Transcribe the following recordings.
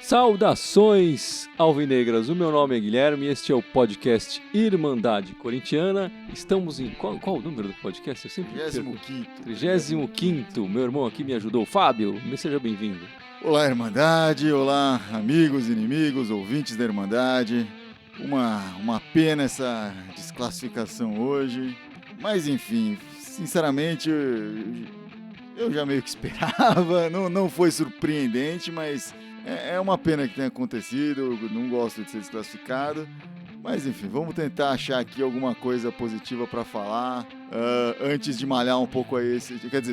Saudações alvinegras, o meu nome é Guilherme e este é o podcast Irmandade Corintiana. Estamos em... Qual o número do podcast? Eu sempre 35º. Meu irmão aqui me ajudou, Fábio, seja bem-vindo. Olá, Irmandade, olá, amigos, inimigos, ouvintes da Irmandade. Uma pena essa desclassificação hoje, mas enfim, sinceramente, eu já meio que esperava, não foi surpreendente, mas... É uma pena que tenha acontecido, eu não gosto de ser desclassificado, mas enfim, vamos tentar achar aqui alguma coisa positiva para falar, antes de malhar um pouco aí,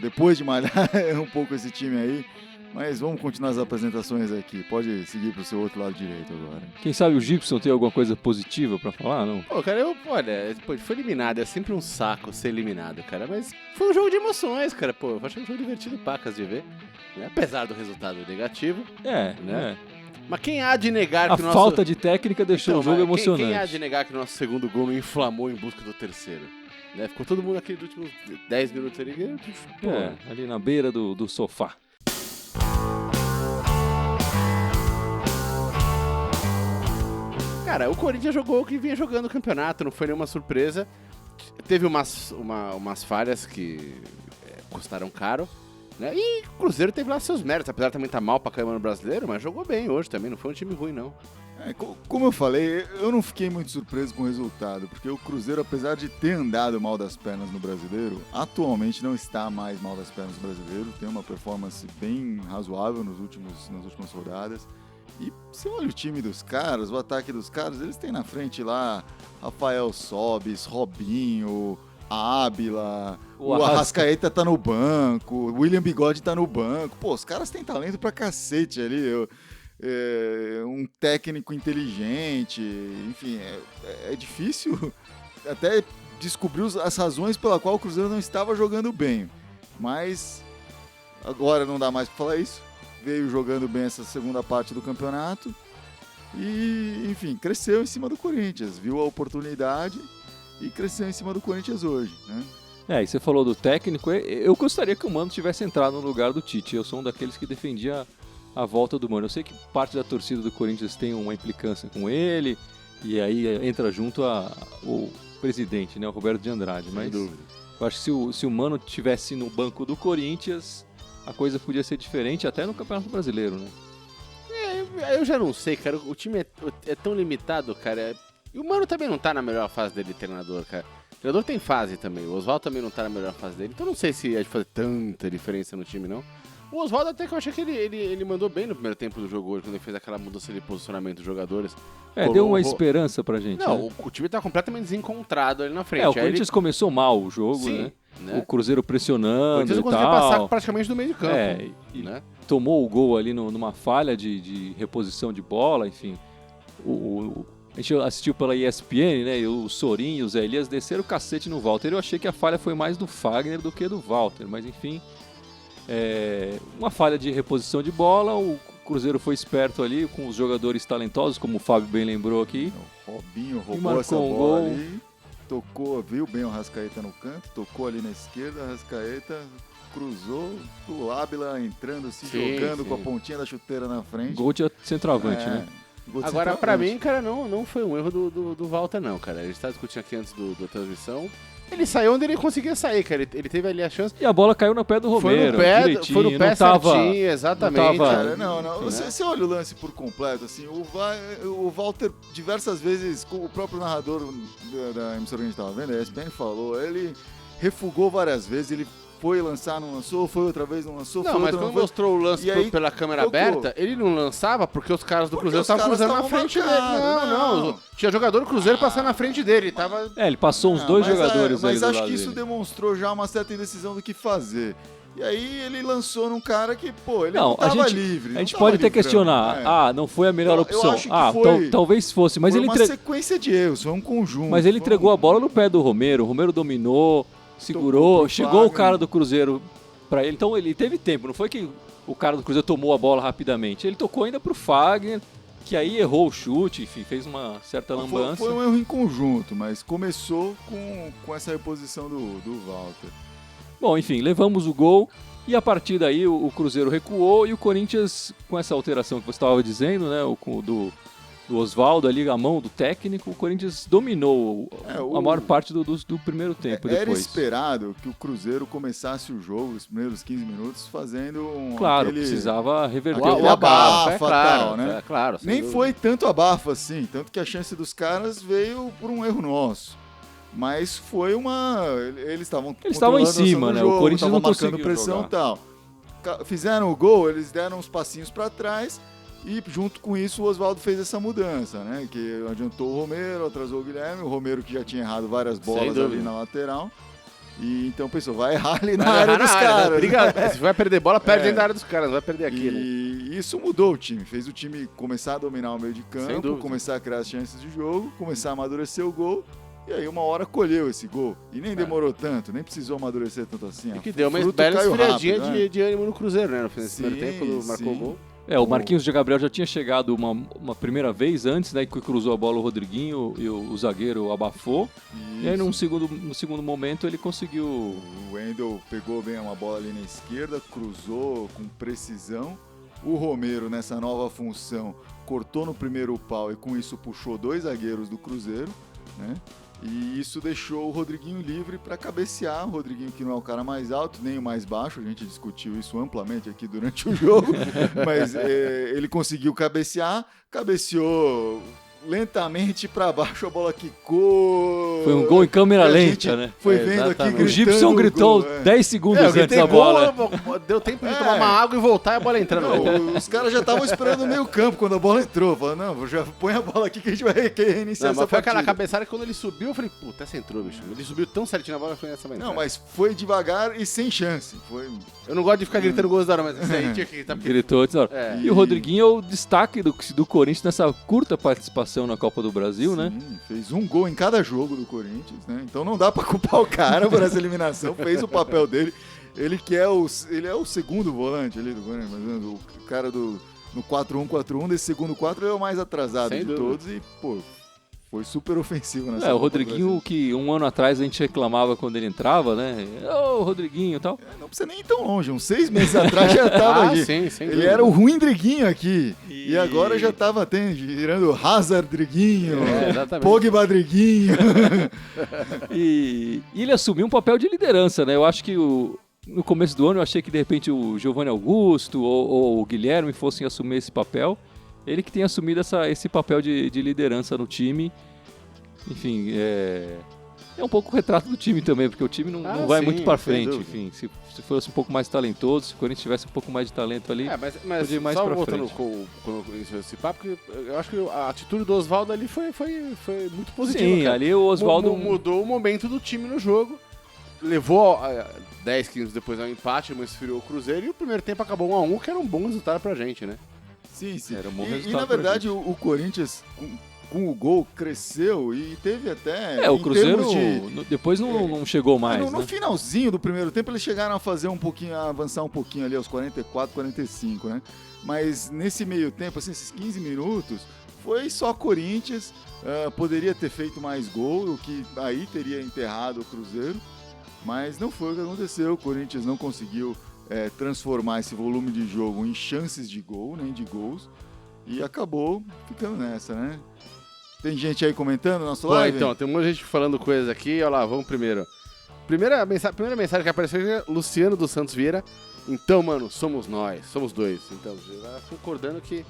depois de malhar um pouco esse time aí, mas vamos continuar as apresentações aqui, pode seguir pro seu outro lado direito agora. Quem sabe o Gibson tem alguma coisa positiva para falar, não? Pô, cara, olha, foi eliminado, é sempre um saco ser eliminado, cara, mas foi um jogo de emoções, cara, pô, eu achei um jogo divertido pacas de ver. Apesar do resultado negativo. Né? Mas quem há de negar que a falta de técnica deixou o jogo emocionante. Quem há de negar que o nosso segundo gol não inflamou em busca do terceiro? Né? Ficou todo mundo naqueles últimos 10 minutos ali. Ali na beira do sofá. Cara, o Corinthians jogou o que vinha jogando o campeonato, não foi nenhuma surpresa. Teve umas falhas que custaram caro. Né? E o Cruzeiro teve lá seus méritos, apesar de também estar mal pra caramba no Brasileiro, mas jogou bem hoje também, não foi um time ruim, não. Como eu falei, eu não fiquei muito surpreso com o resultado, porque o Cruzeiro, apesar de ter andado mal das pernas no Brasileiro, atualmente não está mais mal das pernas no Brasileiro, tem uma performance bem razoável nas últimas rodadas. E você olha o time dos caras, o ataque dos caras, eles têm na frente lá Rafael Sobis, Robinho... a Ábila, o Arrascaeta tá no banco, o William Bigode tá no banco. Pô, os caras têm talento pra cacete ali. Um técnico inteligente, enfim, é difícil até descobrir as razões pela qual o Cruzeiro não estava jogando bem. Mas agora não dá mais pra falar isso. Veio jogando bem essa segunda parte do campeonato e, enfim, cresceu em cima do Corinthians, viu a oportunidade... e cresceu em cima do Corinthians hoje, né? E você falou do técnico, eu gostaria que o Mano tivesse entrado no lugar do Tite. Eu sou um daqueles que defendia a volta do Mano. Eu sei que parte da torcida do Corinthians tem uma implicância com ele, e aí entra junto o presidente, né, o Roberto de Andrade. Mas eu acho que se o Mano tivesse no banco do Corinthians, a coisa podia ser diferente, até no Campeonato Brasileiro, né? Eu já não sei, cara. O time é tão limitado, cara. E o Mano também não tá na melhor fase dele, treinador, cara. O treinador tem fase também. O Oswaldo também não tá na melhor fase dele. Então não sei se é de fazer tanta diferença no time, não. O Oswaldo até que eu achei que ele mandou bem no primeiro tempo do jogo hoje, quando ele fez aquela mudança de posicionamento dos jogadores. Deu uma esperança pra gente. Não, né? o time tá completamente desencontrado ali na frente. O Corinthians começou mal o jogo, sim, né? O Cruzeiro pressionando. O Corinthians não conseguia passar praticamente do meio de campo. Né? Tomou o gol ali numa falha de reposição de bola, enfim. A gente assistiu pela ESPN, né? E o Sorin e o Zé Elias desceram o cacete no Walter. Eu achei que a falha foi mais do Fagner do que do Walter. Mas enfim, uma falha de reposição de bola. O Cruzeiro foi esperto ali com os jogadores talentosos, como o Fábio bem lembrou aqui. O Robinho roubou essa bola ali, tocou, viu bem o Arrascaeta no canto, tocou ali na esquerda, Arrascaeta cruzou, o Ábila entrando, jogando com a pontinha da chuteira na frente. Gol de centroavante, né? Agora, pra mim, cara, não foi um erro do Walter, não, cara. A gente tava discutindo aqui antes da transmissão. Ele saiu onde ele conseguia sair, cara. Ele teve ali a chance. E a bola caiu no pé do Romero. Foi no pé certinho, exatamente. Cara, não. Você olha o lance por completo, assim. O Walter, diversas vezes, o próprio narrador da emissora que a gente tava vendo, a ESPN falou, ele refugou várias vezes, ele foi lançar, não lançou, foi outra vez, não lançou, não, mas quando mostrou o lance pela câmera aberta, ele não lançava porque os caras do Cruzeiro estavam cruzando na frente dele. Não. Tinha jogador do Cruzeiro passando na frente dele. Ele passou uns dois jogadores aí do lado dele. Mas acho que isso demonstrou já uma certa indecisão do que fazer. E aí ele lançou num cara que, ele não tava livre. A gente pode até questionar. Não foi a melhor opção. Eu acho que talvez fosse. Mas foi uma sequência de erros, foi um conjunto. Mas ele entregou a bola no pé do Romero. O Romero dominou, segurou, chegou o cara do Cruzeiro pra ele. Então ele teve tempo. Não foi que o cara do Cruzeiro tomou a bola rapidamente. Ele tocou ainda pro Fagner. que aí errou o chute, enfim, fez uma certa lambança. Foi um erro em conjunto, mas começou com essa reposição do Walter. Bom, enfim, levamos o gol e a partir daí o Cruzeiro recuou e o Corinthians, com essa alteração que você estava dizendo, né, do Oswaldo ali, a mão do técnico, o Corinthians dominou a maior parte do primeiro tempo. Era depois. esperado que o Cruzeiro começasse o jogo, os primeiros 15 minutos, fazendo Claro, precisava reverter aquele o abafa, é claro, tal, né? É claro. sem Nem dúvida. foi tanto abafa assim, tanto que a chance dos caras veio por um erro nosso. Mas foi eles estavam em cima, né? O Corinthians não marcando conseguiu pressão e jogar. tal. Fizeram o gol, eles deram uns passinhos para trás e junto com isso o Oswaldo fez essa mudança, né? Que adiantou o Romero, atrasou o Guilherme, o Romero que já tinha errado várias bolas ali na lateral. E então pensou, vai errar ali na área dos caras. Né? Obrigado. Se vai perder bola, perde dentro da área dos caras, não vai perder aqui, né? E isso mudou o time, fez o time começar a dominar o meio de Sem campo, dúvida. começar a criar as chances de jogo, começar a amadurecer o gol. E aí uma hora colheu esse gol. E nem demorou tanto, nem precisou amadurecer tanto assim. E que deu uma fruto bela caiu esfriadinha rápido, né? de ânimo no Cruzeiro, né? No fim do primeiro tempo, quando marcou o sim. gol. O Marquinhos de Gabriel já tinha chegado uma primeira vez antes, né, que cruzou a bola o Rodriguinho e o zagueiro abafou. E aí no segundo momento ele conseguiu... O Wendel pegou bem uma bola ali na esquerda, cruzou com precisão. O Romero, nessa nova função, cortou no primeiro pau e com isso puxou 2 zagueiros do Cruzeiro, né? E isso deixou o Rodriguinho livre para cabecear. O Rodriguinho, que não é o cara mais alto, nem o mais baixo, a gente discutiu isso amplamente aqui durante o jogo, mas ele conseguiu cabecear, cabeceou lentamente para baixo, a bola quicou. Foi um gol em câmera A lenta, gente né? Foi vendo aqui exatamente. gritando O Gibson gritou gol, 10 segundos eu antes gritei da bola. gol, deu tempo de tomar uma água e voltar e a bola entrando. Não, os caras já estavam esperando no meio campo quando a bola entrou. Falaram, não, já põe a bola aqui que a gente vai reiniciar Não, essa mas foi aquela partida. cabeçada que quando ele subiu, eu falei, puta, essa entrou, bicho. Ele subiu tão certinho na bola, eu falei, essa vai entrar. Não, mas foi devagar e sem chance. Foi... Eu não gosto de ficar gritando gols da hora, mas esse aí tinha que gritar. Gritou antes da hora. É. E o Rodriguinho é o destaque do Corinthians nessa curta participação na Copa do Brasil, né? Sim, fez um gol em cada jogo do Corinthians, né? Então não dá pra culpar o cara por essa eliminação. Fez o papel dele. Ele é o segundo volante ali do Corinthians, mas o cara no 4-1-4-1, desse segundo 4, ele é o mais atrasado Sem de dúvida. todos e, pô, foi super ofensivo nessa O Copa do Rodriguinho, Brasil. que um ano atrás a gente reclamava quando ele entrava, né? Ô, Rodriguinho e tal. Não precisa nem ir tão longe, uns 6 meses atrás já tava aqui. sim, sem Ele dúvida. era o ruim Driguinho aqui. E agora já tava girando Hazard Driguinho, exatamente. Pogba Driguinho. E ele assumiu um papel de liderança, né? Eu acho que no começo do ano eu achei que de repente o Giovanni Augusto ou o Guilherme fossem assumir esse papel. Ele que tem assumido esse papel de liderança no time. Enfim, é um pouco o retrato do time também, porque o time não vai sim, muito pra sem frente. dúvida. Enfim, se fosse um pouco mais talentoso, se o Corinthians tivesse um pouco mais de talento ali. Mas podia ir mais só pra voltando frente. com esse papo, eu acho que a atitude do Oswaldo ali foi muito positiva. Sim, cara. ali o Oswaldo. Mudou o momento do time no jogo, levou 10, 15 depois ao empate, mas esfriou o Cruzeiro e o primeiro tempo acabou 1-1, que era um bom resultado pra gente, né? Sim, sim. Era um bom E resultado na pra verdade o Corinthians com o gol cresceu e teve até... O em Cruzeiro termos depois não chegou mais, no né? finalzinho do primeiro tempo eles chegaram a fazer a avançar um pouquinho ali aos 44, 45, né? Mas nesse meio tempo, assim, esses 15 minutos, foi só Corinthians, poderia ter feito mais gol, o que aí teria enterrado o Cruzeiro, mas não foi o que aconteceu. O Corinthians não conseguiu transformar esse volume de jogo em chances de gol, nem de gols, e acabou ficando nessa, né? Tem gente aí comentando na nossa Pô, live? então, tem um monte de gente falando coisas aqui, olha lá, vamos primeiro. Primeira mensagem que apareceu é Luciano dos Santos Vieira. Então, mano, somos nós, somos dois. Então, concordando que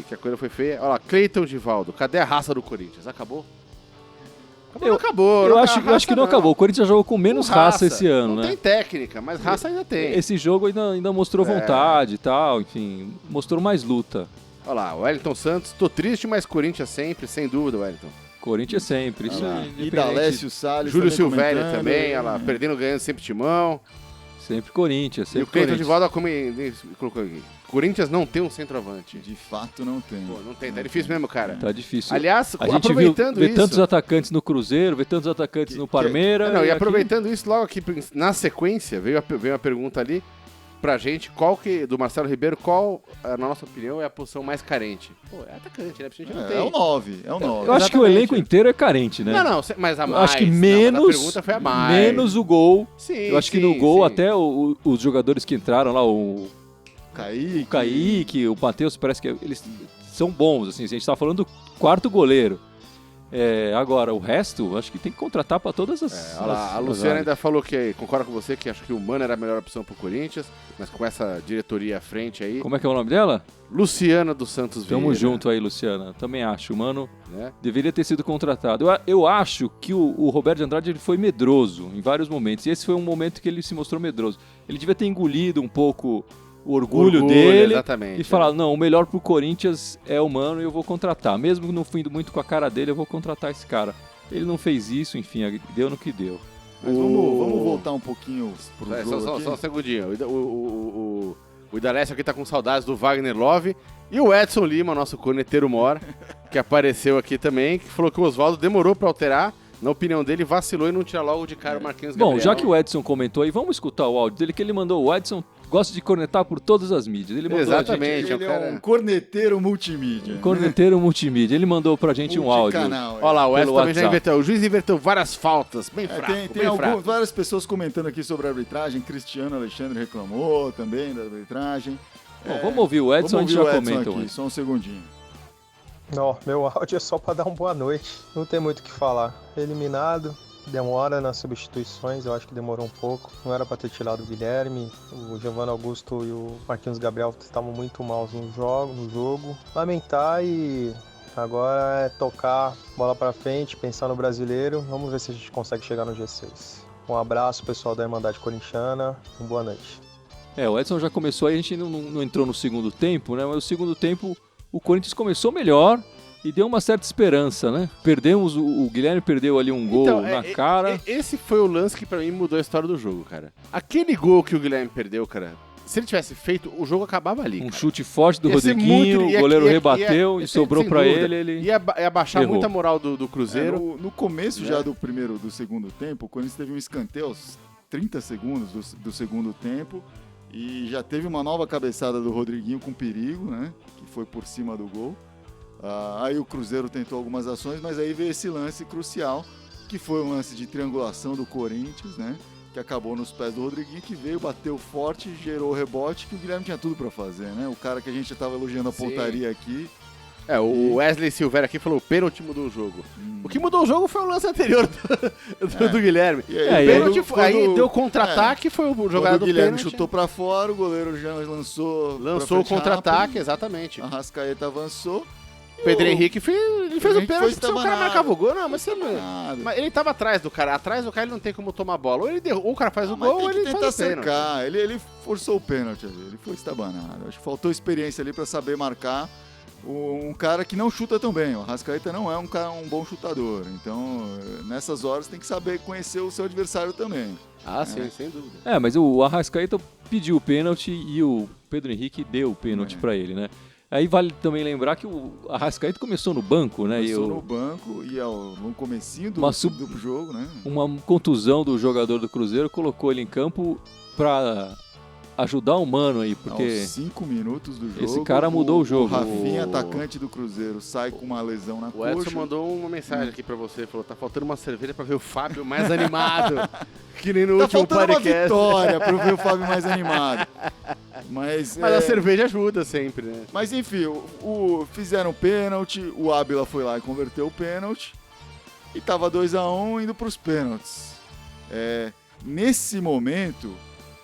a coisa foi feia. Olha lá, Cleiton Givaldo, cadê a raça do Corinthians? Acabou? Acabou. Eu acho que não acabou. O Corinthians jogou com menos raça esse ano, não né? tem técnica, mas raça ainda tem. Esse jogo ainda mostrou vontade e tal, enfim, mostrou mais luta. Olha lá, Wellington Santos, tô triste, mas Corinthians sempre, sem dúvida, Wellington. Corinthians sempre, isso é E independente. Dalécio Salles Júlio também Silvério comentando. também, olha lá, perdendo, ganhando, sempre timão. Sempre Corinthians, E o sempre Cleiton Corinthians. Givaldo, como ele colocou aqui, Corinthians não tem um centroavante. De fato não tem. Pô, não tem, tá difícil mesmo, cara. Tá difícil. Aliás, A gente aproveitando vê isso... tantos atacantes no Cruzeiro, vê tantos atacantes no Parmeira. Não, e aqui- aproveitando isso, logo aqui na sequência, veio a pergunta ali, pra gente, do Marcelo Ribeiro, na nossa opinião, é a posição mais carente? Pô, é atacante, né? A gente não tem. É o 9, é o 9. Eu acho que o elenco inteiro é carente, né? Não, mas a Eu mais. acho que a menos, pergunta foi a mais. menos o gol. Sim, Eu acho que no gol até os jogadores que entraram lá, o Kaique, o Matheus, parece que eles são bons, assim, a gente tá falando do quarto goleiro. Agora, o resto, acho que tem que contratar para todas as... Olha lá, a Luciana ainda falou que concorda com você, que acho que o Mano era a melhor opção pro Corinthians, mas com essa diretoria à frente aí... Como é que é o nome dela? Luciana dos Santos Vieira. Tamo junto aí, Luciana. Também acho, mano, né? Deveria ter sido contratado. Eu acho que o Roberto de Andrade ele foi medroso em vários momentos, e esse foi um momento que ele se mostrou medroso. Ele devia ter engolido um pouco o orgulho dele exatamente, e falar, não, o melhor pro Corinthians é o Mano e eu vou contratar. Mesmo não indo muito com a cara dele, eu vou contratar esse cara. Ele não fez isso, enfim, deu no que deu. Mas vamos voltar um pouquinho pro jogo só um segundinho. O Idalécio aqui tá com saudades do Wagner Love. E o Edson Lima, nosso corneteiro mor, que apareceu aqui também, que falou que o Oswaldo demorou pra alterar. Na opinião dele, vacilou e não tira logo de cara o Marquinhos Gabriel. Bom, já que o Edson comentou aí, vamos escutar o áudio dele, que ele mandou. O Edson gosta de cornetar por todas as mídias. Ele mandou Exatamente. Ele é um corneteiro multimídia. Corneteiro multimídia. Ele mandou pra gente um áudio. Olha lá, o Edson também já inverteu. O juiz inverteu várias faltas, bem fraco. Tem várias pessoas comentando aqui sobre a arbitragem. Cristiano Alexandre reclamou também da arbitragem. Bom, vamos ouvir o Edson, a gente já comenta. Aqui, só um segundinho. Não, meu áudio é só para dar uma boa noite. Não tem muito o que falar. Eliminado, demora nas substituições, eu acho que demorou um pouco. Não era para ter tirado o Guilherme. O Giovanni Augusto e o Marquinhos Gabriel estavam muito maus no jogo. Lamentar e agora é tocar bola para frente, pensar no brasileiro. Vamos ver se a gente consegue chegar no G6. Um abraço, pessoal da Irmandade Corintiana. Uma boa noite. O Edson já começou aí, a gente não entrou no segundo tempo, né? Mas o segundo tempo o Corinthians começou melhor e deu uma certa esperança, né? Perdemos, o Guilherme perdeu ali um gol na cara. Esse foi o lance que pra mim mudou a história do jogo, cara. Aquele gol que o Guilherme perdeu, cara, se ele tivesse feito, o jogo acabava ali, cara. Chute forte do Rodriguinho, o goleiro rebateu e sobrou pra ele. Ia baixar muita moral do Cruzeiro. No começo já do segundo tempo, o Corinthians teve um escanteio aos 30 segundos do segundo tempo. E já teve uma nova cabeçada do Rodriguinho com perigo, né? Que foi por cima do gol. Aí o Cruzeiro tentou algumas ações, mas aí veio esse lance crucial, que foi um lance de triangulação do Corinthians, né? Que acabou nos pés do Rodriguinho, que veio, bateu forte, gerou o rebote, que o Guilherme tinha tudo pra fazer, né? O cara que a gente já tava elogiando a pontaria aqui. O Wesley Silveira aqui falou: o pênalti mudou o jogo. O que mudou o jogo foi o lance anterior do Guilherme. Aí deu contra-ataque, foi o jogador do Guilherme chutou pra fora, o goleiro já lançou o contra-ataque, exatamente. A Arrascaeta avançou. Pedro Henrique fez o pênalti porque o cara marcava o gol. Não, mas ele tava atrás do cara. Atrás do cara ele não tem como tomar bola. Ou o cara faz o gol ou ele faz o pênalti. Ele forçou o pênalti ali, ele foi estabanado. Acho que faltou experiência ali pra saber marcar um cara que não chuta tão bem. O Arrascaeta não é um bom chutador. Então, nessas horas tem que saber conhecer o seu adversário também. Sim, sem dúvida. Mas o Arrascaeta pediu o pênalti e o Pedro Henrique deu o pênalti pra ele, né? Aí vale também lembrar que o Arrascaeta começou no banco, né? Começou no banco e no comecinho do jogo, né? Uma contusão do jogador do Cruzeiro colocou ele em campo pra ajudar o Mano aí, porque... Aos 5 minutos do jogo, esse cara mudou o jogo. O Rafinha, atacante do Cruzeiro, sai com uma lesão na coxa. O Edson mandou uma mensagem aqui pra você, falou: tá faltando uma cerveja pra ver o Fábio mais animado. Que nem no último podcast. Tá faltando uma vitória pra ver o Fábio mais animado. Mas a cerveja ajuda sempre, né? Mas enfim, fizeram pênalti, o Ábila foi lá e converteu o pênalti. E tava 2-1 indo pros pênaltis. Nesse momento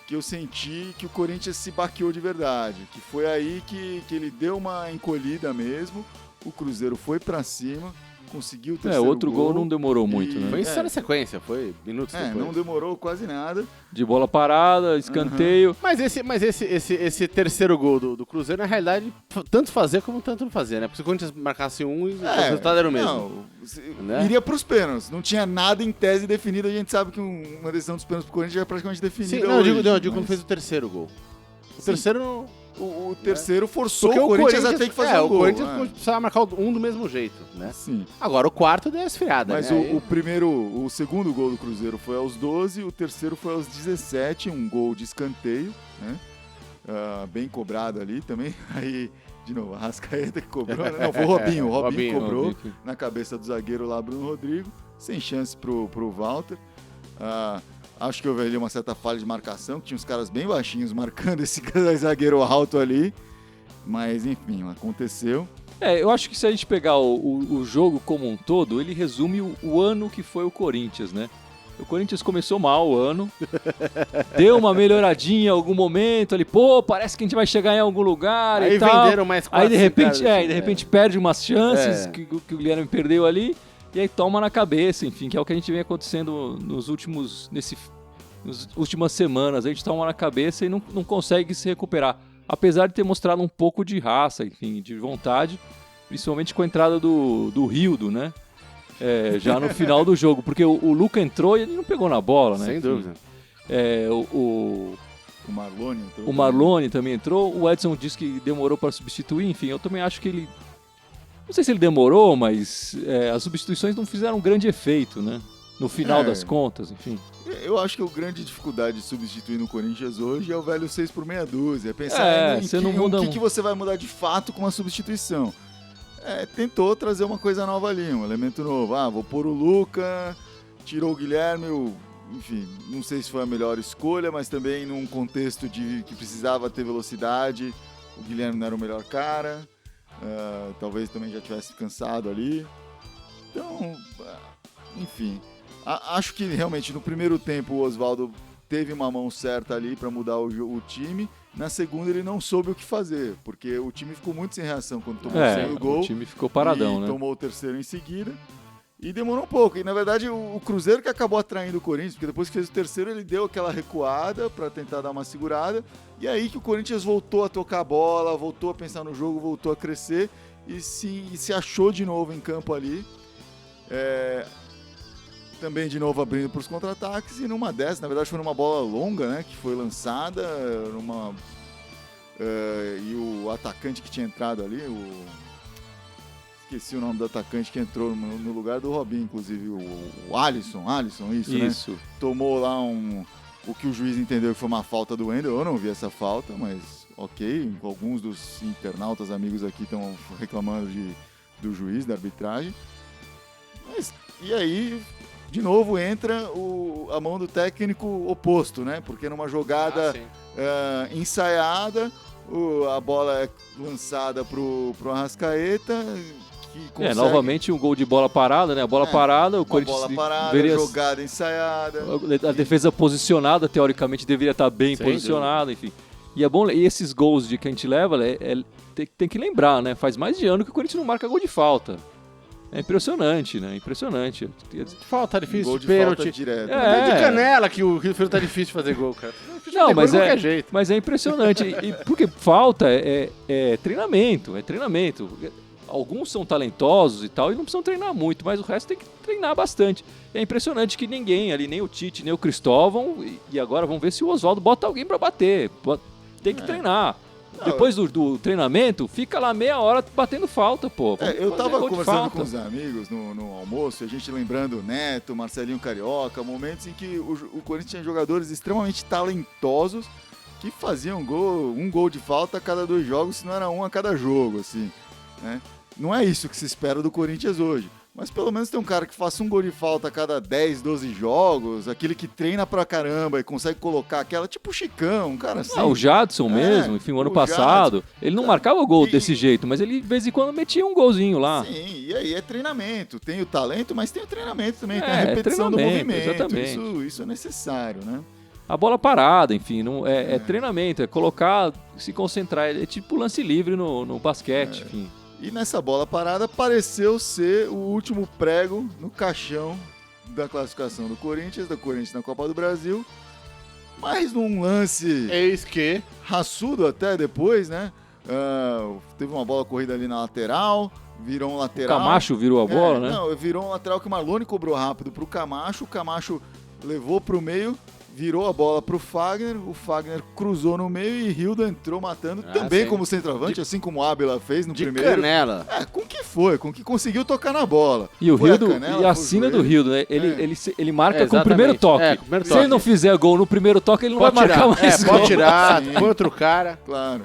que eu senti que o Corinthians se baqueou de verdade, que foi aí que ele deu uma encolhida mesmo, o Cruzeiro foi pra cima, conseguiu o terceiro outro gol não demorou muito, né? Foi isso na sequência, foi minutos depois. Não demorou quase nada. De bola parada, escanteio. Mas esse terceiro gol do Cruzeiro, na realidade, tanto fazer como tanto não fazer, né? Porque se o Corinthians marcasse o resultado era o mesmo. Né? Iria pros pênaltis. Não tinha nada em tese definido. A gente sabe que uma decisão dos pênaltis pro Corinthians já é praticamente definida. Sim, eu digo quando fez o terceiro gol. O terceiro... O terceiro forçou o Corinthians a ter que fazer um gol. O Corinthians precisava marcar um do mesmo jeito, né? Sim. Agora o quarto deu a esfriada. Mas né? o segundo gol do Cruzeiro foi aos 12, o terceiro foi aos 17, um gol de escanteio, né? bem cobrado ali também. Aí, de novo, a Arrascaeta que cobrou, né? Não, foi o Robinho. O Robinho cobrou na cabeça do zagueiro lá, Bruno Rodrigo, sem chance pro Walter. Acho que houve ali uma certa falha de marcação, que tinha uns caras bem baixinhos marcando esse zagueiro alto ali. Mas, enfim, aconteceu. Eu acho que se a gente pegar o jogo como um todo, ele resume o ano que foi o Corinthians, né? O Corinthians começou mal o ano, deu uma melhoradinha em algum momento, ali, parece que a gente vai chegar em algum lugar aí e tal. Venderam mais 4, aí de repente perde umas chances que o Guilherme perdeu ali, e aí toma na cabeça, enfim, que é o que a gente vem acontecendo nas últimas semanas. A gente toma na cabeça e não consegue se recuperar. Apesar de ter mostrado um pouco de raça, enfim, de vontade, principalmente com a entrada do Rildo, né? Já no final do jogo, porque o Luca entrou e ele não pegou na bola, né? Sem dúvida. O Marlone entrou. O Marlone também entrou. O Edson disse que demorou para substituir. Enfim, eu também acho que ele... Não sei se ele demorou, mas as substituições não fizeram um grande efeito, né? No final das contas, enfim. Eu acho que a grande dificuldade de substituir no Corinthians hoje é o velho 6 por meia dúzia. Pensar o que você vai mudar de fato com uma substituição. Tentou trazer uma coisa nova ali, um elemento novo. Vou pôr o Luca, tirou o Guilherme, enfim, não sei se foi a melhor escolha, mas também num contexto de que precisava ter velocidade, o Guilherme não era o melhor cara, talvez também já tivesse cansado ali. Então, enfim, acho que realmente no primeiro tempo o Oswaldo teve uma mão certa ali para mudar o time. Na segunda ele não soube o que fazer, porque o time ficou muito sem reação quando tomou o segundo gol. O time ficou paradão, né? Tomou o terceiro em seguida e demorou um pouco. E na verdade o Cruzeiro que acabou atraindo o Corinthians, porque depois que fez o terceiro ele deu aquela recuada para tentar dar uma segurada. E aí que o Corinthians voltou a tocar a bola, voltou a pensar no jogo, voltou a crescer e se achou de novo em campo ali. Também de novo abrindo para os contra-ataques e numa dessas, na verdade foi numa bola longa, né, que foi lançada, e o atacante que tinha entrado ali, esqueci o nome do atacante que entrou no lugar do Robinho, inclusive, o Alisson, isso, né? Tomou lá o que o juiz entendeu que foi uma falta do Wendel. Eu não vi essa falta, mas ok, alguns dos internautas amigos aqui estão reclamando do juiz, da arbitragem. E aí... De novo entra a mão do técnico oposto, né? Porque numa jogada ensaiada, a bola é lançada pro Arrascaeta, que consegue... novamente um gol de bola parada, né? A bola parada, o Corinthians... bola parada, jogada ensaiada... A defesa posicionada, teoricamente, deveria estar bem posicionada, enfim. E é bom, e esses gols que a gente leva, tem que lembrar, né? Faz mais de ano que o Corinthians não marca gol de falta. É impressionante, né? Impressionante. Falta difícil, gol de pênalti. Falta direto. De canela que o filho tá difícil fazer gol, cara. Não, mas é impressionante. Porque falta é treinamento, Alguns são talentosos e tal, e não precisam treinar muito, mas o resto tem que treinar bastante. É impressionante que ninguém ali, nem o Tite, nem o Cristóvão, e agora vamos ver se o Oswaldo bota alguém pra bater. Tem que treinar. Depois do treinamento, fica lá meia hora batendo falta, pô. Eu tava conversando com os amigos no almoço, a gente lembrando o Neto, Marcelinho Carioca, momentos em que o Corinthians tinha jogadores extremamente talentosos que faziam um gol de falta a cada 2 jogos, se não era um a cada jogo, assim, né? Não é isso que se espera do Corinthians hoje. Mas pelo menos tem um cara que faça um gol de falta a cada 10, 12 jogos, aquele que treina pra caramba e consegue colocar aquela, tipo o Chicão, um cara assim. O Jadson mesmo, enfim, o ano passado. Jadson, ele não marcava o gol desse jeito, mas ele de vez em quando metia um golzinho lá. Sim, e aí é treinamento. Tem o talento, mas tem o treinamento também, tem a repetição do movimento. Exatamente. Isso é necessário, né? A bola parada, enfim, não, é treinamento, é colocar, se concentrar, é tipo lance livre no basquete, enfim. E nessa bola parada pareceu ser o último prego no caixão da classificação do Corinthians na Copa do Brasil. Mas num lance raçudo até depois, né? Teve uma bola corrida ali na lateral, virou um lateral. O Camacho virou a bola, né? Não, virou um lateral que o Marlone cobrou rápido pro Camacho. O Camacho levou pro meio, virou a bola pro Fagner, o Fagner cruzou no meio e Rildo entrou matando, também como centroavante, assim como o Ábila fez no primeiro. De canela. Com que foi, com o que conseguiu tocar na bola. E o Foi a Rildo, canela, e a foi o sina do joelho. Rildo, né? Ele marca com o Exatamente. primeiro toque. Com o primeiro Se toque. ele não fizer gol no primeiro toque, ele não Pode vai tirar, marcar mais gol. pode tirar, Sim. põe outro cara. Claro.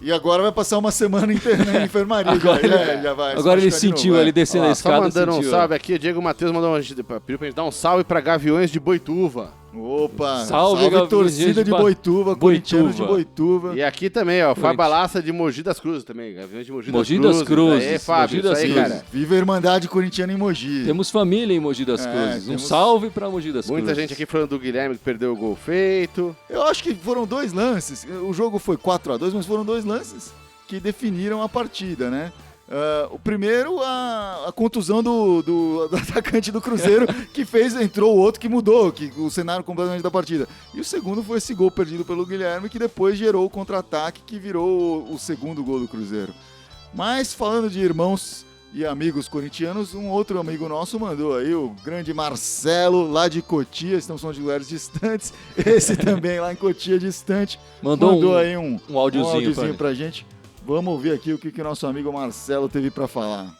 E agora vai passar uma semana inteira na enfermaria. Agora já vai. Agora ele se machucar de sentiu novo, ali descendo a Ó, escada. só mandando um sentiu. salve aqui, o Diego Matheus pediu pra gente dar um salve pra Gaviões de Boituva. Opa, Salve, salve Gabriel, torcida gente de de Boituva, corintianos de Boituva. E aqui também, ó, Fábio Balassa de Mogi das Cruzes também. Gaviões de Mogi das Cruzes. Aê, Fábio, Mogi das isso aí, Cruzes. cara. Viva a Irmandade Corintiana em Mogi. Temos família em Mogi das É, Cruzes. Um temos- salve pra Mogi das Cruzes. Muita gente aqui falando do Guilherme que perdeu o gol feito. Eu acho que foram 2 lances. O jogo foi 4-2, mas foram 2 lances que definiram a partida, né? O primeiro, a contusão do atacante do Cruzeiro, que entrou o outro que mudou o cenário completamente da partida. E o segundo foi esse gol perdido pelo Guilherme, que depois gerou o contra-ataque que virou o segundo gol do Cruzeiro. Mas falando de irmãos e amigos corintianos, um outro amigo nosso mandou aí, o grande Marcelo, lá de Cotia, estamos falando de lugares distantes, esse também lá em Cotia, distante, Mandou aí um áudiozinho pra gente. Vamos ouvir aqui o que nosso amigo Marcelo teve pra falar.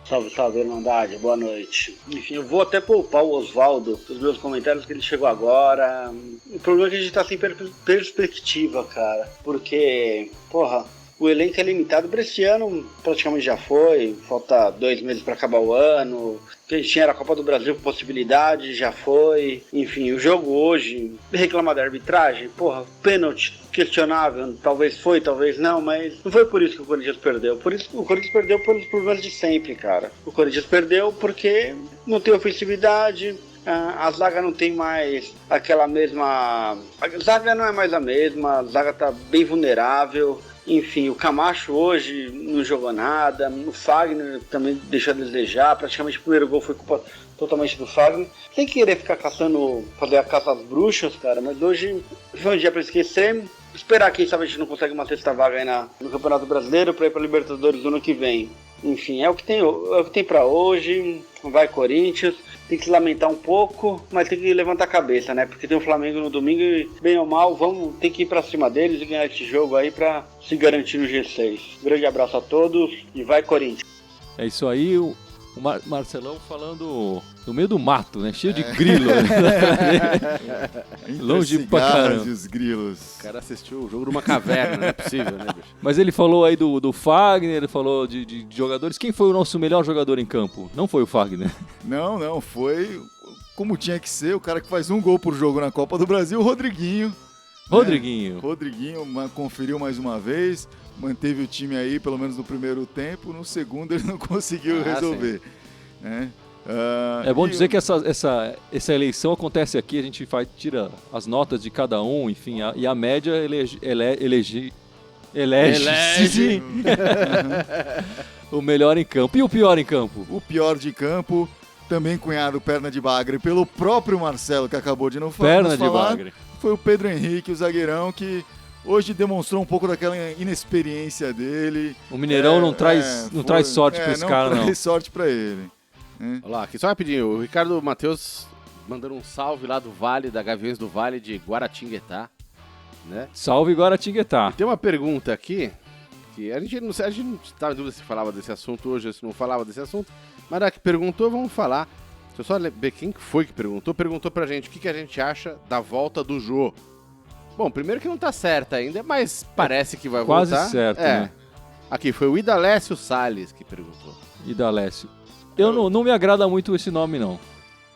Salve, salve, Irmandade, boa noite. Enfim, eu vou até poupar o Oswaldo dos meus comentários, que ele chegou agora. O problema é que a gente tá sem perspectiva, cara. Porque, porra, o elenco é limitado para esse ano, praticamente já foi. Falta 2 meses para acabar o ano. O que a gente tinha era a Copa do Brasil com possibilidade, já foi. Enfim, o jogo hoje, reclamar da arbitragem, porra, pênalti questionável, talvez foi, talvez não, mas não foi por isso que o Corinthians perdeu. O Corinthians perdeu pelos problemas de sempre, cara. O Corinthians perdeu porque não tem ofensividade. A zaga não tem mais aquela mesma... A zaga não é mais a mesma, a zaga tá bem vulnerável. Enfim, o Camacho hoje não jogou nada, o Fagner também deixou a desejar, praticamente o primeiro gol foi culpa totalmente do Fagner. Sem querer ficar fazer a caça às bruxas, cara, mas hoje foi um dia pra esquecer. Esperar, quem sabe a gente não consegue uma sexta vaga aí no Campeonato Brasileiro pra ir pra Libertadores no ano que vem. Enfim, é o que tem pra hoje. Vai Corinthians, tem que se lamentar um pouco, mas tem que levantar a cabeça, né? Porque tem o Flamengo no domingo e, bem ou mal, tem que ir pra cima deles e ganhar esse jogo aí pra se garantir no G6. Grande abraço a todos e vai Corinthians. É isso aí, o Marcelão falando no meio do mato, né? Cheio de grilo. Né? Entre Longe as pra cigarras caramba. e os grilos. O cara assistiu o jogo numa caverna, não é possível, né, bicho? Mas ele falou aí do Fagner, ele falou de jogadores. Quem foi o nosso melhor jogador em campo? Não foi o Fagner. Não, foi como tinha que ser, o cara que faz um gol por jogo na Copa do Brasil, o Rodriguinho. Rodriguinho. Rodriguinho conferiu mais uma vez, manteve o time aí, pelo menos no primeiro tempo, no segundo ele não conseguiu resolver. Né? É bom dizer que essa eleição acontece aqui, a gente tira as notas de cada um, enfim, e a média elege o melhor em campo. E o pior em campo? O pior de campo, também cunhado perna de bagre pelo próprio Marcelo, que acabou de não falar. Perna de bagre. Foi o Pedro Henrique, o zagueirão, que hoje demonstrou um pouco daquela inexperiência dele. O Mineirão não traz sorte pra esse cara, não. Não traz sorte pra ele. Olha lá, aqui só rapidinho, o Ricardo Matheus mandando um salve lá do Vale, da Gaviões do Vale de Guaratinguetá, né? Salve Guaratinguetá. Tem uma pergunta aqui, que a gente não estava em dúvida se falava desse assunto hoje ou se não falava desse assunto, mas a que perguntou, vamos falar. Deixa eu só ver quem foi que perguntou. Perguntou pra gente o que a gente acha da volta do Jô. Bom, primeiro que não tá certa ainda, mas parece que vai quase voltar. Quase certo, né? Aqui, foi o Idalécio Salles que perguntou. Idalécio. Não me agrada muito esse nome, não.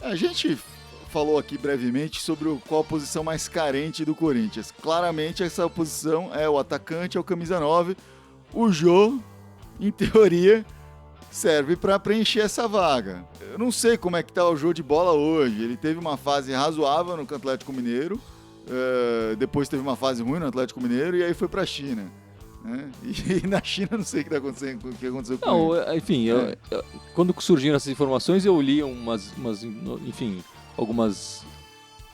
A gente falou aqui brevemente sobre qual a posição mais carente do Corinthians. Claramente essa posição é o atacante, é o camisa 9. O Jô, em teoria, serve para preencher essa vaga. Eu não sei como é que tá o Jô de bola hoje. Ele teve uma fase razoável no Atlético Mineiro, depois teve uma fase ruim no Atlético Mineiro e aí foi para a China. Né? E na China não sei o que tá acontecendo, o que aconteceu com ele. Enfim, quando surgiram essas informações eu li algumas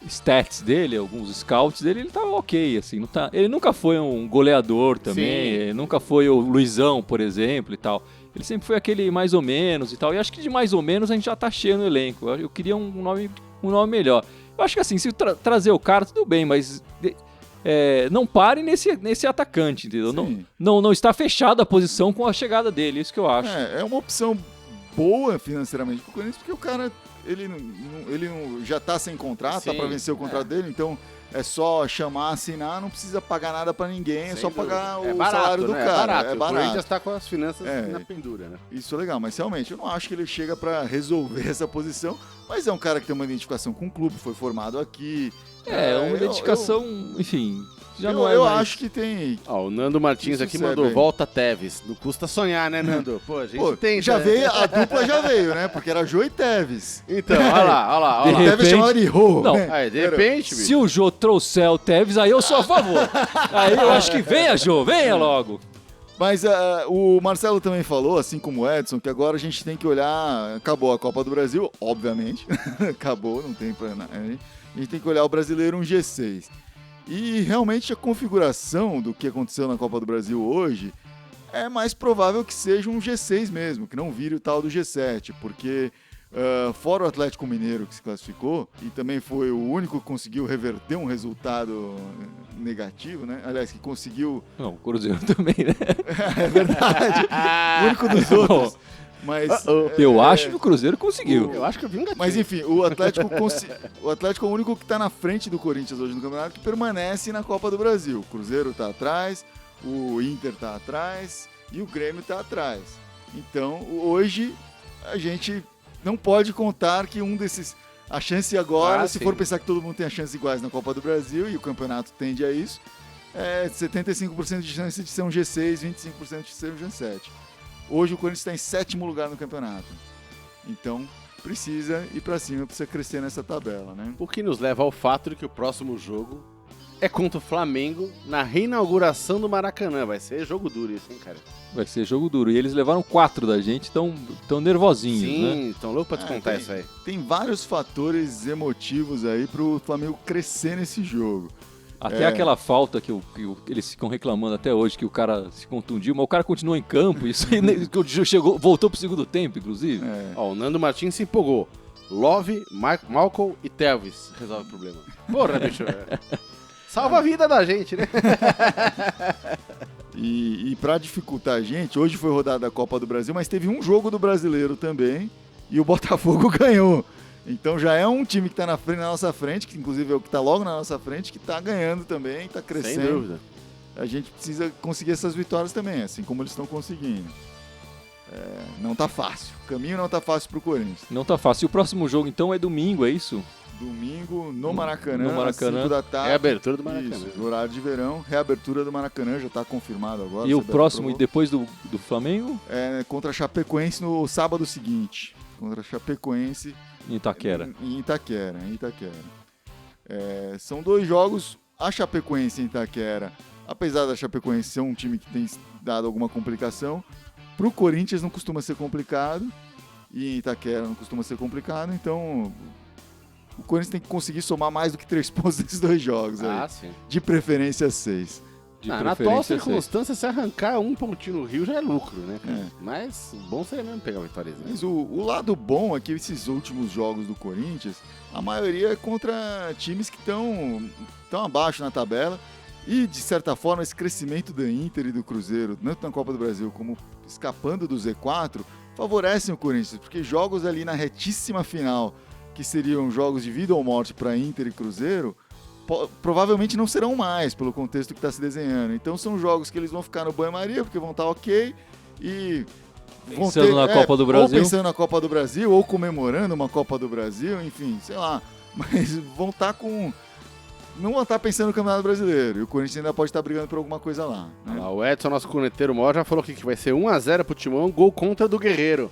stats dele, alguns scouts dele, ele tava ok, assim, não tá, ele nunca foi um goleador também, ele nunca foi o Luizão, por exemplo, e tal. Ele sempre foi aquele mais ou menos e tal, e acho que de mais ou menos a gente já tá cheio no elenco. Eu queria um nome melhor. Eu acho que assim, se trazer o cara, tudo bem, mas não pare nesse atacante, entendeu? Sim. Não está fechada a posição com a chegada dele, isso que eu acho. É uma opção boa financeiramente pro Corinthians, porque o cara ele já tá sem contrato, tá Sim, para vencer o contrato dele, então é só chamar, assinar, não precisa pagar nada para ninguém, é só pagar o salário do cara. O Corinthians tá com as finanças na pendura, né? Isso é legal, mas realmente eu não acho que ele chega para resolver essa posição, mas é um cara que tem uma identificação com o clube, foi formado aqui. Uma dedicação, enfim, já não eu mais... acho que tem. Ó, o Nando Martins Isso aqui serve mandou aí. volta Teves. Não custa sonhar, né, Nando? Pô, a gente tem. Já veio, a dupla já veio, né? Porque era Jô e Teves. Então, olha lá. De O Teves repente- chamava de Rô. Não, né? Aí, de repente, bicho. Se o Jô trouxer o Tevez, aí eu sou a favor. Aí eu acho que venha, Jô, venha logo. Mas o Marcelo também falou, assim como o Edson, que agora a gente tem que olhar. Acabou a Copa do Brasil, obviamente. Acabou, não tem pra nada. A gente tem que olhar o brasileiro um G6. E realmente a configuração do que aconteceu na Copa do Brasil hoje é mais provável que seja um G6 mesmo, que não vire o tal do G7, porque fora o Atlético Mineiro que se classificou, e também foi o único que conseguiu reverter um resultado negativo, né? Aliás, que conseguiu... Não, o Cruzeiro também, né? É verdade, o único dos outros. Mas Eu acho que o Cruzeiro conseguiu. Eu acho que eu vi um gatinho. Mas enfim, o Atlético é o único que está na frente do Corinthians hoje no campeonato que permanece na Copa do Brasil. O Cruzeiro está atrás, o Inter está atrás e o Grêmio está atrás. Então, hoje a gente não pode contar que um desses... A chance agora, se sim. for pensar que todo mundo tem a chance iguais na Copa do Brasil e o campeonato tende a isso, é 75% de chance de ser um G6, 25% de ser um G7. Hoje o Corinthians está em 7º lugar no campeonato. Então, precisa ir para cima, precisa crescer nessa tabela, né? O que nos leva ao fato de que o próximo jogo é contra o Flamengo na reinauguração do Maracanã. Vai ser jogo duro isso, hein, cara? Vai ser jogo duro. E eles levaram 4 da gente, tão nervosinhos, né? Sim, estão loucos pra descontar isso aí. Tem vários fatores emotivos aí pro Flamengo crescer nesse jogo. Até aquela falta que eles ficam reclamando até hoje, que o cara se contundiu, mas o cara continua em campo, isso aí voltou pro segundo tempo, inclusive. Ó, o Nando Martins se empolgou. Love, Malcolm e Telvis resolve o problema. Porra, bicho. Salva a vida da gente, né? E para dificultar a gente, hoje foi rodada a Copa do Brasil, mas teve um jogo do Brasileiro também e o Botafogo ganhou. Então já é um time que está na nossa frente, que inclusive é o que está logo na nossa frente, que está ganhando também, está crescendo. Sem dúvida. A gente precisa conseguir essas vitórias também, assim como eles estão conseguindo. Não tá fácil. O caminho não tá fácil pro Corinthians. Não tá fácil. E o próximo jogo, então, é domingo, é isso? Domingo no Maracanã, No Maracanã. às 5 da tarde. É a abertura do Maracanã. Isso, no horário de verão. Reabertura do Maracanã, já tá confirmado agora. E o CBF próximo, aprovou. depois do Flamengo? É contra a Chapecoense no sábado seguinte. Contra a Chapecoense Em Itaquera. em Itaquera. São 2 jogos. A Chapecoense em Itaquera, apesar da Chapecoense ser um time que tem dado alguma complicação, pro Corinthians não costuma ser complicado e em Itaquera não costuma ser complicado, então o Corinthians tem que conseguir somar mais do que 3 pontos nesses 2 jogos aí. Ah, sim. De preferência 6. De Na atual preferência, seis. circunstância, se arrancar um pontinho no Rio já é lucro, né, cara? É. Mas o bom seria mesmo pegar uma vitória. Mas o lado bom é que esses últimos jogos do Corinthians, a maioria é contra times que estão abaixo na tabela. E, de certa forma, esse crescimento da Inter e do Cruzeiro, tanto na Copa do Brasil como escapando do Z4, favorecem o Corinthians, porque jogos ali na retíssima final, que seriam jogos de vida ou morte para Inter e Cruzeiro, provavelmente não serão mais, pelo contexto que está se desenhando. Então são jogos que eles vão ficar no banho-maria, porque vão estar ok, e vão Pensando na Copa do ou Brasil. pensando na Copa do Brasil, ou comemorando uma Copa do Brasil, enfim, sei lá. Mas vão estar com... Não vão estar pensando no Campeonato Brasileiro. E o Corinthians ainda pode estar brigando por alguma coisa lá. Né? O Edson, nosso corneteiro maior, já falou aqui que vai ser 1-0 pro Timão, gol contra do Guerreiro.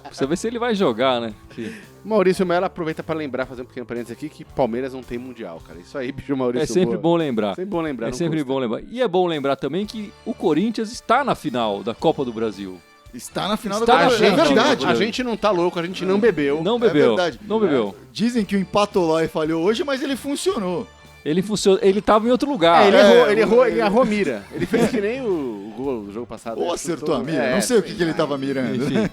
Precisa ver se ele vai jogar, né? Maurício Mello aproveita pra lembrar, fazer um pequeno parênteses aqui, que Palmeiras não tem Mundial, cara. Isso aí, bicho, Maurício. É sempre bom lembrar. Sempre bom lembrar. É não sempre custa. bom lembrar. E é bom lembrar também que o Corinthians está na final da Copa do Brasil. Está na final Está da na Copa. É final da verdade. Copa. A gente não tá louco, a gente não bebeu. Não bebeu. É verdade. Não bebeu. Dizem que o Empatolói falhou hoje, mas ele funcionou. Ele funcionou. Ele estava em outro lugar. Ele errou a mira. Ele fez que nem o gol do jogo passado. Ou né? acertou a Chutou. mira. Não sei o que ele estava mirando. Enfim.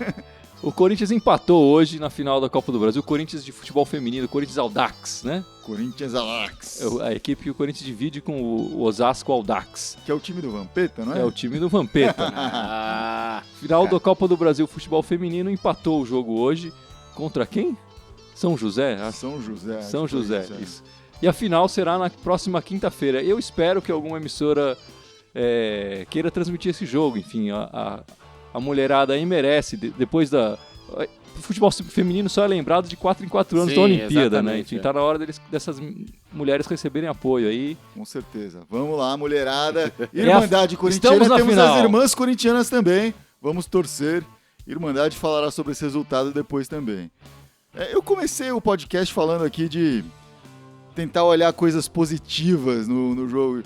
O Corinthians empatou hoje na final da Copa do Brasil. O Corinthians de futebol feminino, o Corinthians Audax, né? Corinthians Alax. A equipe que o Corinthians divide com o Osasco Audax. Que é o time do Vampeta, não é? É o time do Vampeta. Final da Copa do Brasil futebol feminino empatou o jogo hoje. Contra quem? São José? São José. São José, isso. isso. E a final será na próxima quinta-feira. Eu espero que alguma emissora queira transmitir esse jogo. Enfim, a mulherada aí merece. Depois da... O futebol feminino só é lembrado de 4 em 4 anos Sim, da Olimpíada, né? exatamente, Enfim, tá na hora dessas mulheres receberem apoio aí. Com certeza. Vamos lá, mulherada. Irmandade corintiana. Estamos na Temos final. as irmãs corintianas também. Vamos torcer. Irmandade falará sobre esse resultado depois também. Eu comecei o podcast falando aqui de tentar olhar coisas positivas no jogo.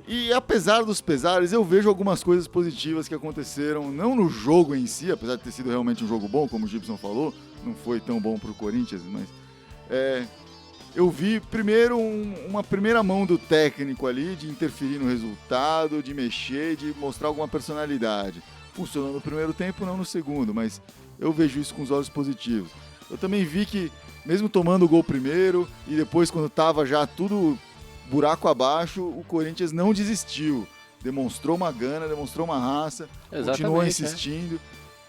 E apesar dos pesares, eu vejo algumas coisas positivas que aconteceram, não no jogo em si, apesar de ter sido realmente um jogo bom, como o Gibson falou, não foi tão bom pro Corinthians, mas eu vi primeiro uma primeira mão do técnico ali, de interferir no resultado, de mexer, de mostrar alguma personalidade. Funcionou no primeiro tempo, não no segundo, mas eu vejo isso com os olhos positivos. Eu também vi que, mesmo tomando o gol primeiro, e depois quando tava já tudo buraco abaixo, o Corinthians não desistiu. Demonstrou uma gana, demonstrou uma raça, continuou insistindo.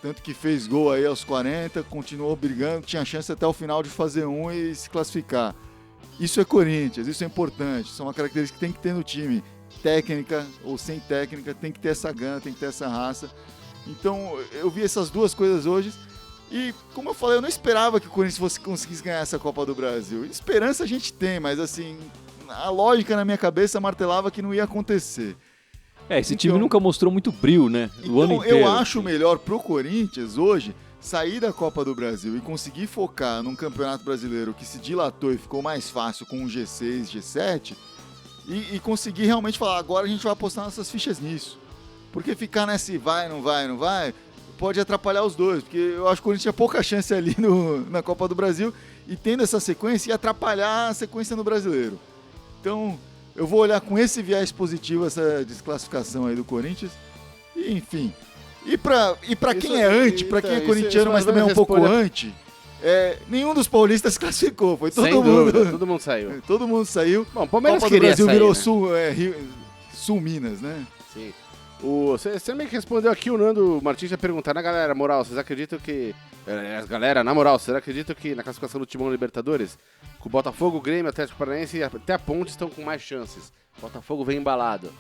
Tanto que fez gol aí aos 40, continuou brigando, tinha chance até o final de fazer um e se classificar. Isso é Corinthians, isso é importante, isso é uma característica que tem que ter no time. Técnica ou sem técnica, tem que ter essa gana, tem que ter essa raça. Então, eu vi essas duas coisas hoje. E, como eu falei, eu não esperava que o Corinthians conseguisse ganhar essa Copa do Brasil. Esperança a gente tem, mas assim, a lógica na minha cabeça martelava que não ia acontecer. Esse time nunca mostrou muito brilho, né? O ano inteiro. Eu acho melhor pro Corinthians hoje sair da Copa do Brasil e conseguir focar num campeonato brasileiro que se dilatou e ficou mais fácil com o G6, G7 e conseguir realmente falar, agora a gente vai apostar nossas fichas nisso. Porque ficar nesse vai, não vai, pode atrapalhar os dois, porque eu acho que o Corinthians tinha pouca chance ali na Copa do Brasil e tendo essa sequência ia atrapalhar a sequência no Brasileiro. Então, eu vou olhar com esse viés positivo essa desclassificação aí do Corinthians. E, enfim. E pra quem é anti, pra quem é corintiano, mas também é um pouco anti, nenhum dos paulistas se classificou. Foi todo mundo. Dúvida, todo mundo saiu. Todo mundo saiu. Bom, o Palmeiras Copa do Brasil sair, virou né? Sul Minas, né? Sim. Você meio que respondeu aqui, o Nando Martins já perguntar, na galera, moral, vocês acreditam que... Galera, na moral, vocês acreditam que na classificação do Timão Libertadores, que o Botafogo, o Grêmio, Atlético Paranaense e até a Ponte estão com mais chances? O Botafogo vem embalado,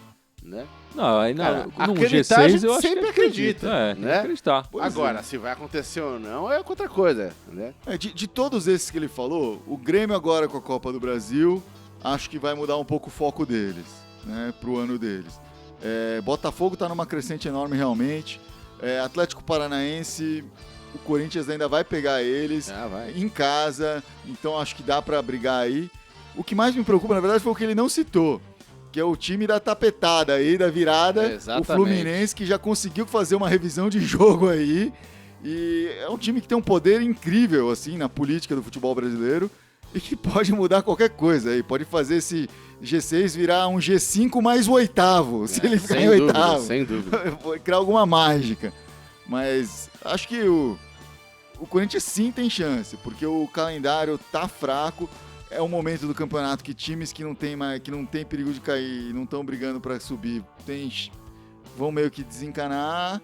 né? Não, aí Cara, no acreditar, a G6 gente eu acho sempre que acredita, tem né? que acreditar. Agora, se vai acontecer ou não, é outra coisa, né? De todos esses que ele falou, o Grêmio agora com a Copa do Brasil, acho que vai mudar um pouco o foco deles, né? Pro ano deles. Botafogo está numa crescente enorme realmente. Atlético Paranaense, o Corinthians ainda vai pegar eles em casa, então acho que dá para brigar aí. O que mais me preocupa, na verdade, foi o que ele não citou, que é o time da tapetada aí, da virada, o Fluminense, que já conseguiu fazer uma revisão de jogo aí, e é um time que tem um poder incrível, assim, na política do futebol brasileiro, e que pode mudar qualquer coisa aí, pode fazer esse G6 virar um G5 mais o oitavo, se ele ficar em oitavo. Sem dúvida. Vai criar alguma mágica. Mas acho que o Corinthians sim tem chance, porque o calendário tá fraco. É um momento do campeonato que times que não tem perigo de cair, não estão brigando para subir, vão meio que desencanar.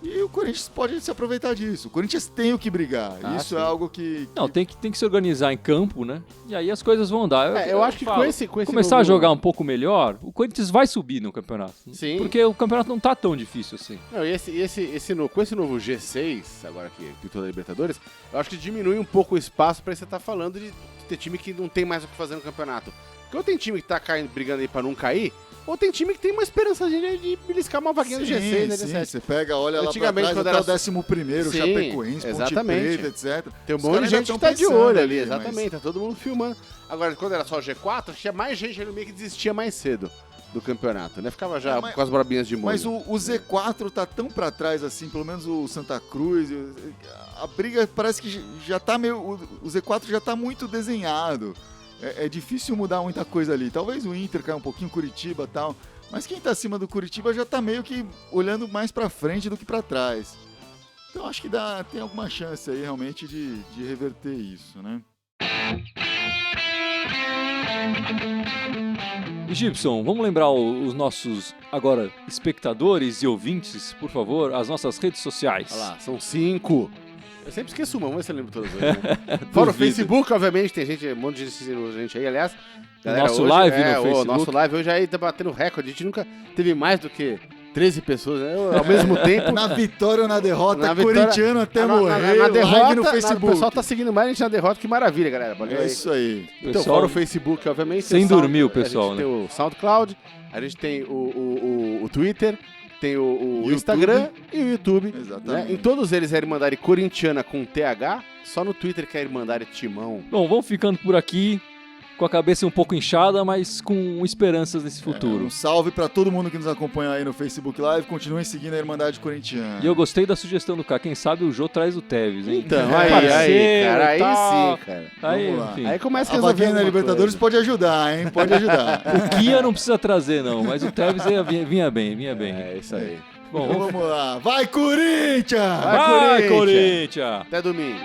E o Corinthians pode se aproveitar disso. O Corinthians tem o que brigar. Isso é algo que... Não, tem que se organizar em campo, né? E aí as coisas vão dar. Eu acho que com esse começar a jogar um pouco melhor, o Corinthians vai subir no campeonato. Sim. Porque o campeonato não tá tão difícil assim. Não, e com esse novo G6, agora que toda a Libertadores, eu acho que diminui um pouco o espaço pra você estar falando de ter time que não tem mais o que fazer no campeonato. Porque ou tem time que tá brigando aí pra não cair, ou tem time que tem uma esperança de beliscar uma vaguinha do G6, né? Sim, você pega, olha lá pra Antigamente, trás, até o 11º, Chapecoense, Ponte Preta, etc. Tem um monte de gente que tá de olho ali, exatamente, mas... tá todo mundo filmando. Agora, quando era só o G4, tinha mais gente ali meio que desistia mais cedo do campeonato, né? Ficava já com as brabinhas de molho. Mas o Z4 tá tão pra trás assim, pelo menos o Santa Cruz, a briga parece que já tá meio... O Z4 já tá muito desenhado. É difícil mudar muita coisa ali. Talvez o Inter caia um pouquinho, Curitiba e tal. Mas quem tá acima do Curitiba já tá meio que olhando mais pra frente do que pra trás. Então acho que tem alguma chance aí realmente de reverter isso, né? E Gibson, vamos lembrar os nossos, agora, espectadores e ouvintes, por favor, as nossas redes sociais. Olha lá, são 5. Eu sempre esqueço uma, vamos ver se eu lembro todas hoje, né? Fora o Facebook, obviamente, tem gente, um monte de gente aí, aliás. Nosso hoje, live no Facebook. O nosso live hoje aí tá batendo recorde, a gente nunca teve mais do que 13 pessoas, né? Ao mesmo tempo. Na vitória ou na derrota, Na vitória- corintiano até morrer, na live derrota, no Facebook. o pessoal tá seguindo mais a gente na derrota, que maravilha, galera. Valeu É aí. isso aí. Então, Pessoal, fora o Facebook, obviamente. sem tem o dormir o pessoal, A gente tem o SoundCloud, a gente tem o Twitter, tem o YouTube. Instagram e o YouTube. Exatamente. Né? Em todos eles é Irmandade Corintiana com TH, só no Twitter que é Irmandade Timão. Bom, vamos ficando por aqui, com a cabeça um pouco inchada, mas com esperanças nesse futuro. Um salve pra todo mundo que nos acompanha aí no Facebook Live. Continuem seguindo a Irmandade Corintiana. E eu gostei da sugestão do cara. Quem sabe o Jô traz o Tevez, hein? Então, Parceiro aí, cara, aí e tal. sim, cara. Aí, Vamos lá. enfim. Aí começa a A resolver vaguinha na alguma Libertadores coisa. pode ajudar, hein? Pode ajudar. O Kia não precisa trazer, não, mas o Tevez vinha bem. É isso aí. Bom, Então vamos lá. Vai, Corinthians! Vai, vai, Corinthians! Corinthians! Até domingo.